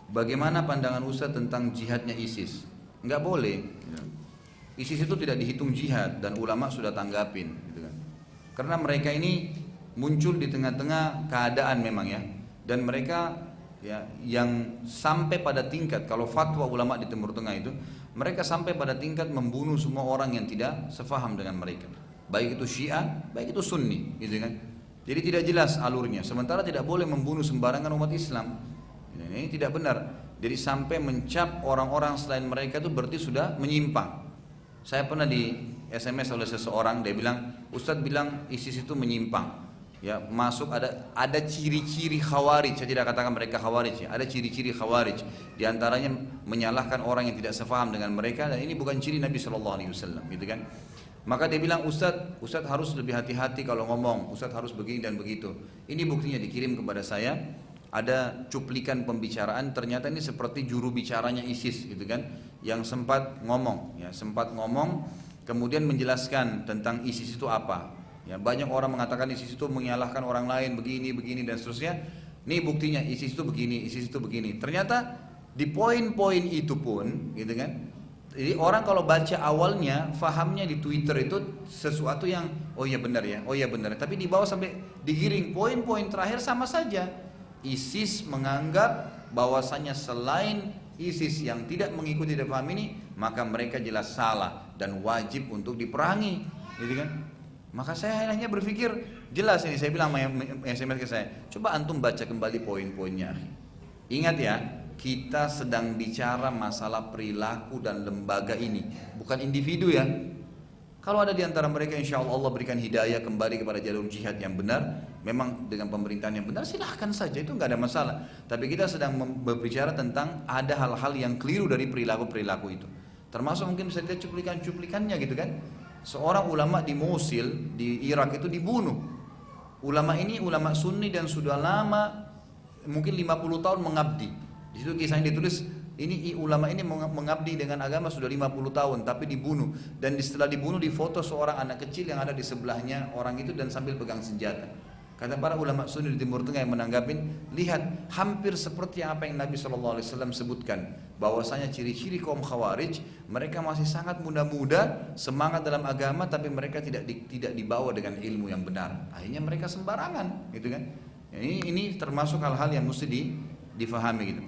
bagaimana pandangan Ustaz tentang jihadnya ISIS? Nggak boleh. ISIS itu tidak dihitung jihad dan ulama sudah tanggapin, gitu kan. Karena mereka ini muncul di tengah-tengah keadaan memang ya, dan mereka ya yang sampai pada tingkat, kalau fatwa ulama di Timur Tengah itu, mereka sampai pada tingkat membunuh semua orang yang tidak sefaham dengan mereka, baik itu Syiah, baik itu Sunni, gitu kan. Jadi tidak jelas alurnya. Sementara tidak boleh membunuh sembarangan umat Islam. Ini tidak benar. Jadi sampai mencap orang-orang selain mereka itu berarti sudah menyimpang. Saya pernah di SMS oleh seseorang, dia bilang, Ustadz bilang ISIS itu menyimpang. Ya, masuk ada ciri-ciri khawarij. Saya tidak katakan mereka khawarij ya. Ada ciri-ciri khawarij. Di antaranya menyalahkan orang yang tidak sefaham dengan mereka, dan ini bukan ciri Nabi SAW, gitu kan. Maka dia bilang, Ustadz harus lebih hati-hati kalau ngomong, Ustadz harus begini dan begitu. Ini buktinya dikirim kepada saya. Ada cuplikan pembicaraan, ternyata ini seperti juru bicaranya ISIS, gitu kan, yang sempat ngomong, kemudian menjelaskan tentang ISIS itu apa. Ya, banyak orang mengatakan ISIS itu menyalahkan orang lain begini dan seterusnya. Ini buktinya ISIS itu begini, ISIS itu begini. Ternyata di poin-poin itu pun, gitu kan. Jadi orang kalau baca awalnya, fahamnya di Twitter itu sesuatu yang oh iya benar ya, oh iya benar. Tapi di bawah sampai digiring poin-poin terakhir sama saja. ISIS menganggap bahwasanya selain ISIS yang tidak mengikuti dan paham ini, maka mereka jelas salah dan wajib untuk diperangi, gitu kan? Maka saya hanya berpikir jelas ini, saya bilang SMS ke saya, coba antum baca kembali poin-poinnya. Ingat ya, kita sedang bicara masalah perilaku dan lembaga ini, bukan individu ya. Kalau ada di antara mereka insya Allah berikan hidayah kembali kepada jalur jihad yang benar, memang dengan pemerintahan yang benar, silahkan saja, itu nggak ada masalah. Tapi kita sedang berbicara tentang ada hal-hal yang keliru dari perilaku-perilaku itu. Termasuk mungkin bisa lihat cuplikan-cuplikannya, gitu kan. Seorang ulama di Mosul di Irak itu dibunuh. Ulama ini ulama Sunni dan sudah lama, mungkin 50 tahun mengabdi. Di situ kisahnya ditulis, ini ulama ini mengabdi dengan agama sudah 50 tahun tapi dibunuh, dan setelah dibunuh difoto seorang anak kecil yang ada di sebelahnya orang itu dan sambil pegang senjata. Kata para ulama Sunni di Timur Tengah yang menanggapin, lihat hampir seperti apa yang Nabi SAW sebutkan, bahwasanya ciri-ciri kaum Khawarij, mereka masih sangat muda-muda, semangat dalam agama, tapi mereka tidak dibawa dengan ilmu yang benar. Akhirnya mereka sembarangan, gitu kan? Ini termasuk hal-hal yang mesti difahami, gitu.